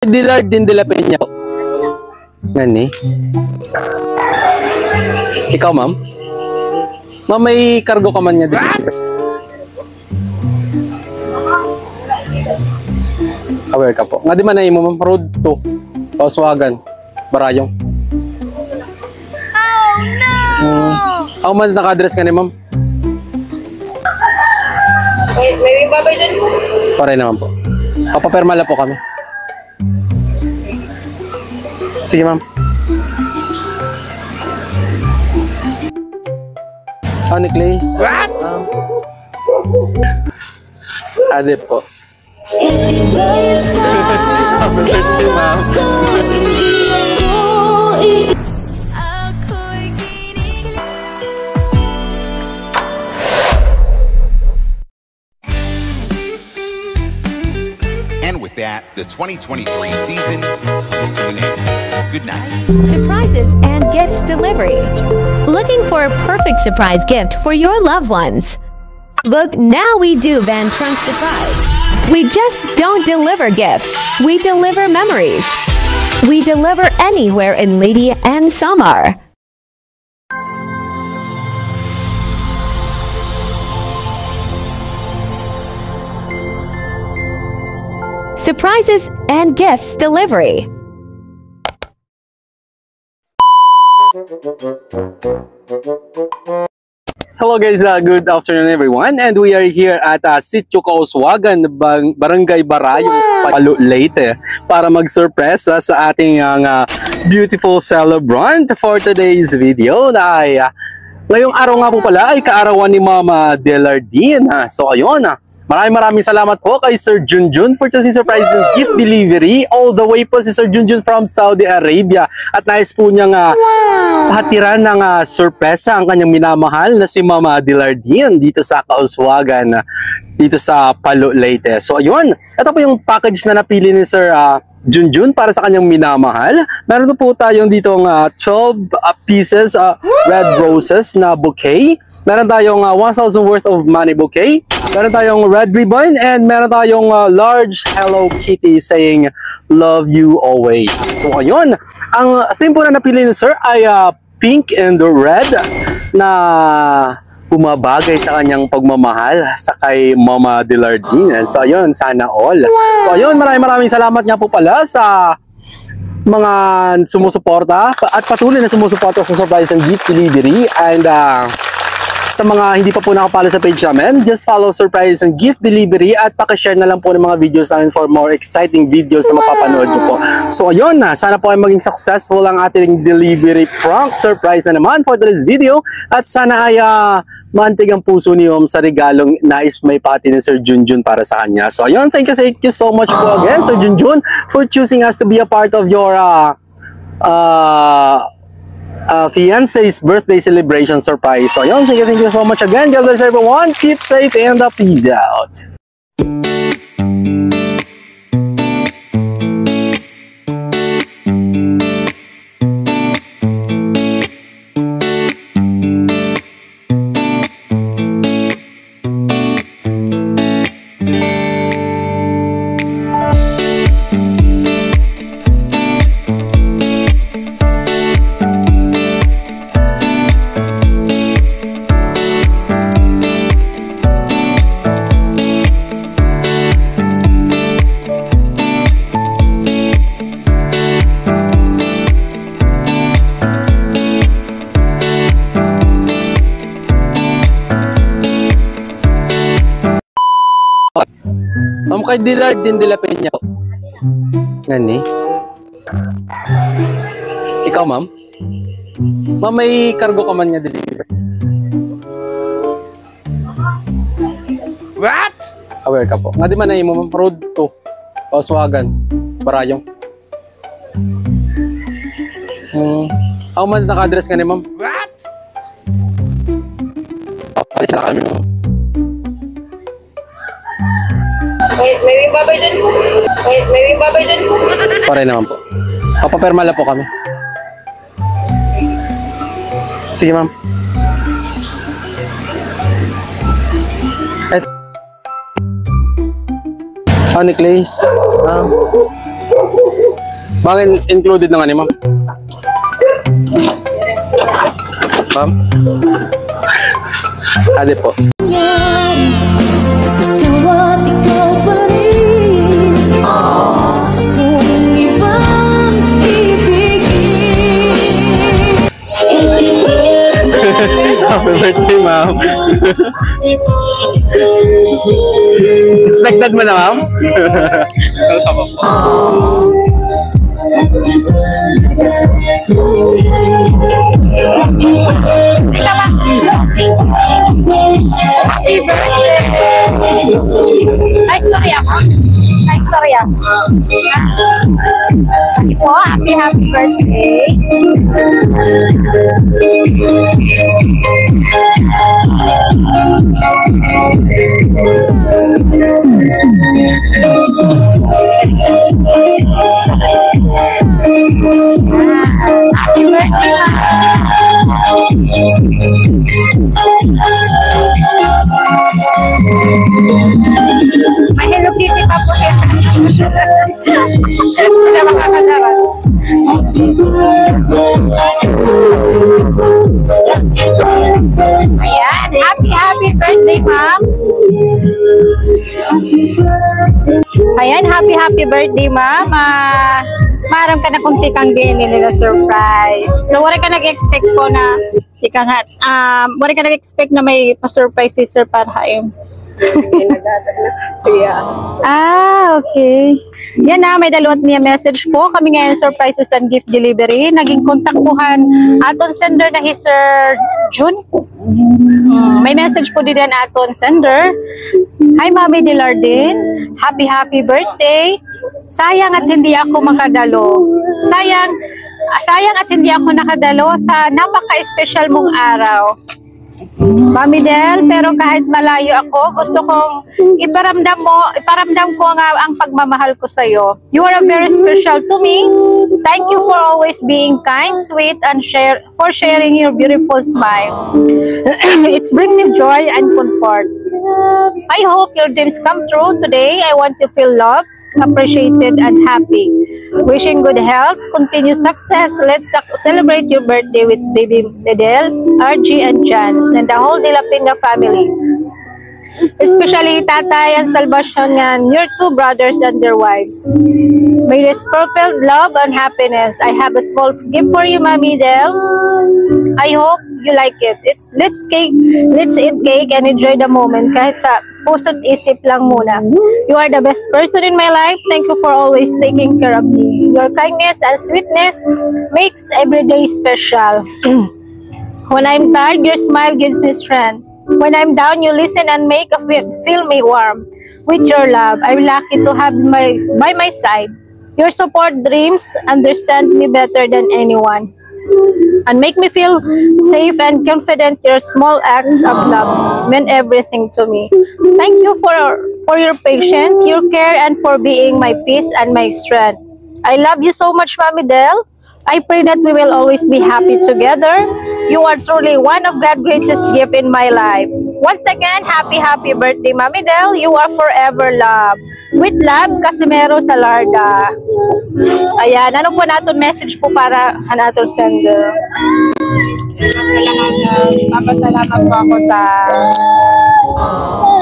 Dillard din de la Peña po. Ngani? Ikaw, ma'am? Ma'am, may cargo ka man niya dito. Aware ka po. Nga di man na imo, ma'am. Road 2. Kauswagan. Barayong. Oh, no! Ako man naka-address ka ni, ma'am? May babay dyan po. Pare naman po. Papaperma lang po kami. Sige, ma'am. Necklace. What? Ade po. And with that, the 2023 season is to an end. Good night. Surprises and gifts delivery. Looking for a perfect surprise gift for your loved ones? Look, now we do Van Trunk Surprise. We just don't deliver gifts. We deliver memories. We deliver anywhere in Lady and Samar. Surprises and gifts delivery. Hello guys, good afternoon everyone, and we are here at Sitio Kauswagan, Barangay Barayong, Palo, Leyte, para mag-surpresa sa ating beautiful celebrant for today's video na ay ngayong araw nga po pala ay kaarawan ni Mama Delardine. So ayun, maraming salamat po kay Sir Junjun for choosing surprise and gift delivery. All the way po si Sir Junjun from Saudi Arabia. At nais po niyang hatiran ng sorpresa ang kanyang minamahal na si Mama Delardine dito sa Kauswagan, dito sa Palo, Leyte. So ayun, ito po yung package na napili ni Sir Junjun para sa kanyang minamahal. Meron po tayong ditong 12 pieces red roses na bouquet. Meron tayong 1,000 worth of money bouquet. Meron tayong red ribbon, and meron tayong large Hello Kitty saying, "Love you always." So ayun, ang theme po na napili ni Sir ay pink and red na bumabagay sa kanyang pagmamahal sa kay Mama Delardine. So ayun, sana all. So ayun, maraming salamat nga po pala sa mga sumusuporta at patuloy na sumusuporta sa surprise and gift delivery. And sa mga hindi pa po nakapalo sa page namin, just follow Surprise and Gift Delivery at pakishare na lang po ng mga videos namin for more exciting videos na mapapanood nyo po. So ayun na, sana po ay maging successful ang ating delivery prank surprise na naman for today's video. At sana ay maantig ang puso ni Ma'am sa regalong nais may pati ni Sir Junjun para sa kanya. So ayun, thank you so much po again Sir Junjun for choosing us to be a part of your fiance's birthday celebration surprise. So yun, thank you so much again. God bless everyone. Keep safe and peace out. Ma'am, kay Dillard din de la Peña po. Ngani? Ikaw, ma'am? Ma'am, may cargo ka man niya deliver. What? Aware ka po. Nga di man na imo, ma'am. Road 2. Kauswagan. Barayong. Ako man naka-address ka ni, ma'am? What? Papalis na kami, ma'am. May babay dyan po. May babay dyan po. Pare naman po. Papaperma lang po kami. Sige, ma'am. Necklace. Bakit included na nga ni ma'am? Ma'am? Ade po. Happy birthday, ma'am. Expected mo na, ma'am? Welcome po. Happy birthday! Ay, sorry ako. Ay, sorry ako. Happy po, happy birthday. Happy birthday, may Hello Kitty pa po siya. Hindi makakadawas. Ayan, happy birthday, ma'am. Ayan, happy birthday, ma'am. Maram ka na kung tikang gini nila surprise. So, wala ka nag-expect po na wala ka nag-expect na may pa-surprise si Sir Parhaim. Okay. Yan na, may dalawat niya message po. Kami ngayon surprises and gift delivery. Naging kontaktuhan aton sender na Sir June. May message po din aton sender. Hi, Mami Dilardin. Happy birthday. Sayang at hindi ako makadalo. Sayang at hindi ako nakadalo sa napaka-special mong araw. Mami Del, pero kahit malayo ako, gusto kong iparamdam ko ang pagmamahal ko sa iyo. You are very special to me. Thank you for always being kind, sweet, and for sharing your beautiful smile. It's bringing me joy and comfort. I hope your dreams come true today. I want to feel loved, appreciated, and happy. Wishing good health, continued success. Let's celebrate your birthday with baby Medel, RG, and Jan, and the whole De La Pinga family. Especially Tatay and Salvacion and your two brothers and their wives. May this fulfilled love and happiness. I have a small gift for you, Mami Del. I hope you like it. Let's eat cake and enjoy the moment. Kahit sa puso't isip lang muna. You are the best person in my life. Thank you for always taking care of me. Your kindness and sweetness makes every day special. When I'm tired, your smile gives me strength. When I'm down, you listen and feel me warm. With your love, I'm lucky to have by my side. Your support dreams understand me better than anyone, and make me feel safe and confident. Your small acts of love meant everything to me. Thank you for your patience, your care, and for being my peace and my strength. I love you so much, Mami Del. I pray that we will always be happy together. You are truly one of God's greatest gift in my life. Once again, happy birthday, Mami Del. You are forever loved. With love, Casimero Salarda. Ayan, ano po natin message po para natin sender?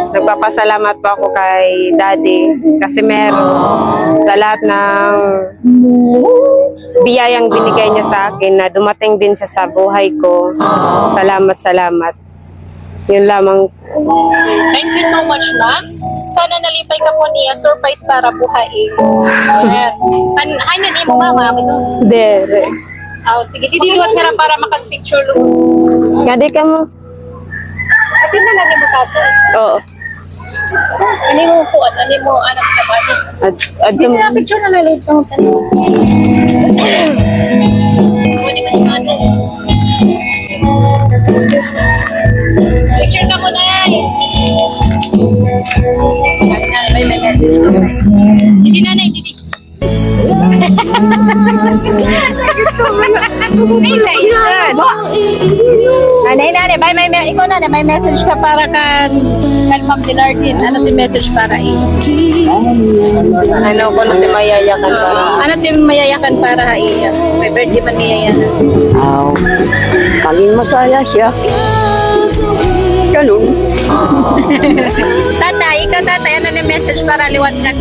Nagpapasalamat po ako kay Daddy Casimero sa lahat ng biyayang binigay niya sa akin na dumating din siya sa buhay ko. Salamat. Yun lamang. Thank you so much, ma'am. Sana nalipay ka po niya surprise para buhayin. Hay na mo, mama. Dere. Sige, didiluwat ka na para makag-picture look. Ngadi ka mo? Atin na lang mo tato. Oo. Ano mo po? Ano mo anak na ba? Hindi na picture na lalit ng tanong. Pwede ba naman? Picture ka muna yan. May message. Hindi na, hindi. Nanay, ikaw na, may message ka para kan Ma'am Dilardin. Ano yung message para Ano ko na mayayakan para. Ano yung mayayakan para iya? May birthday man niya yan. Kaming masaya siya. Ganun. Tatay, ano yung message para liwan kan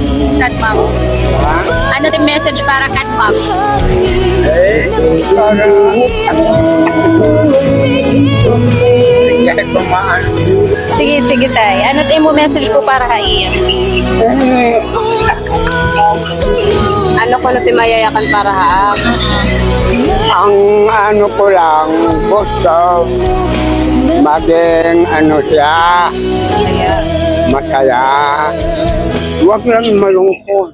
Ma'am? Ano yung message para kan Ma'am? Sige tay. Ano yung message ko para iya? Ano ko na mayayakan para Ang ano ko lang, gusto maging ano siya, masaya. Huwag lang malungkot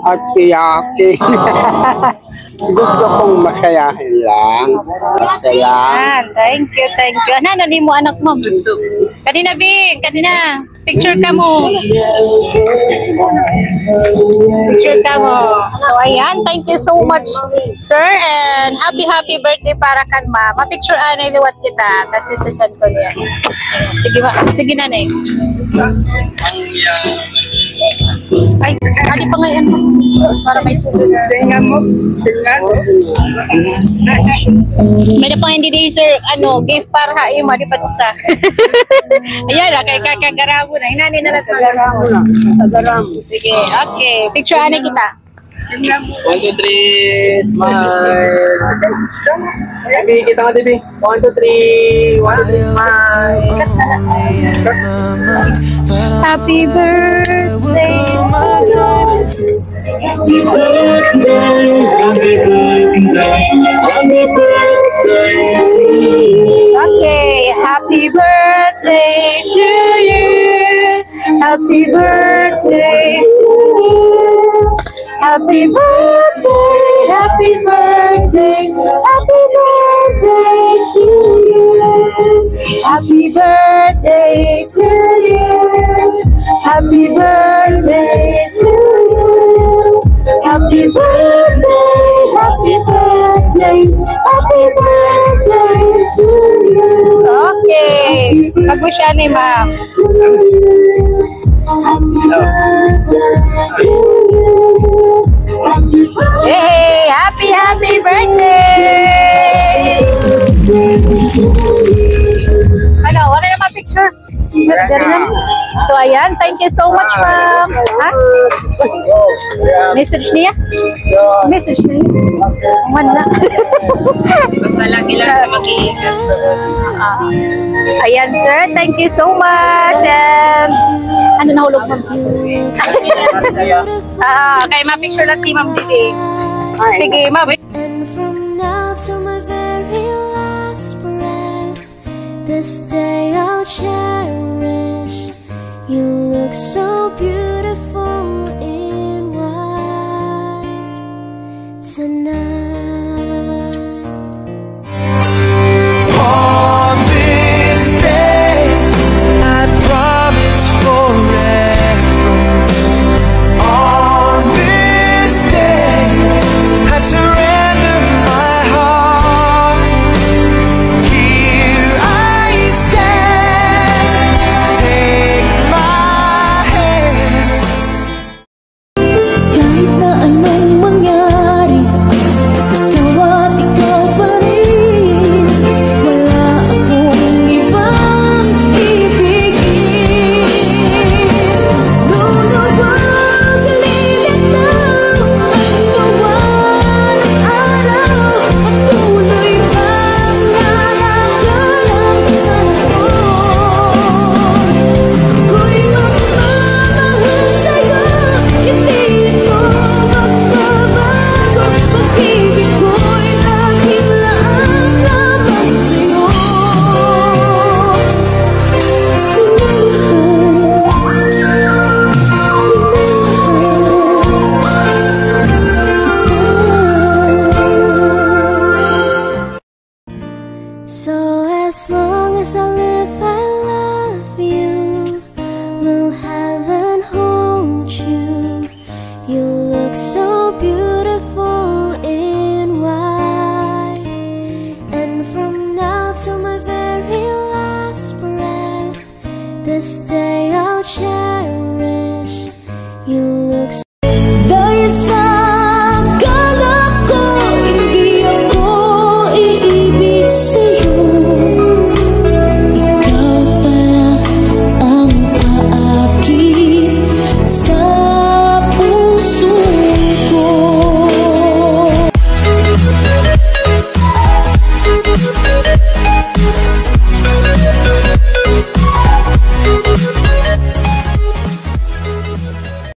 at tiyakin. Gusto kong masayahin lang. Masaya. Thank you. Ano mo anak mo? Kanina, Bing. Kanina. Picture ka mo. So, ayan. Thank you so much, sir. And happy birthday para kan ma. Ma-picture anay liwat kita. Kasi sasend ko niya. Ayan. Sige nanay. Ay, adi pa ngayon para may susunod. May na pang hindi di sir, gift para haim, adi pa sa. Ayan, kay kakagaramo na. Inani na lang. Tagaramo. Sige, okay. Picture ani kita. 1, 2, 3, smile. Sabi, kita ka, Debbie. 1, 2, 3. 1, 2, 3, smile. Happy birthday to you. Okay, happy birthday to you. Happy birthday to you. Happy birthday, happy birthday, happy birthday to you. Happy birthday to you. Happy birthday to you. Happy birthday, happy birthday, happy birthday to you. Okay, mag-wish siya ni ma'am. Hey, happy birthday! Ano, wala na ma-picture? So, ayan, thank you so much, ma'am. Ha? Message niya? Message niya? Man na. Malaki lang sa mag-iingat. Ayan, sir. Thank you so much. And, ano nahulog mo? Kaya ma-picture lang si Ma'am Didi. Sige, ma'am. And from now to my very last breath, this day I'll cherish. You look so beautiful.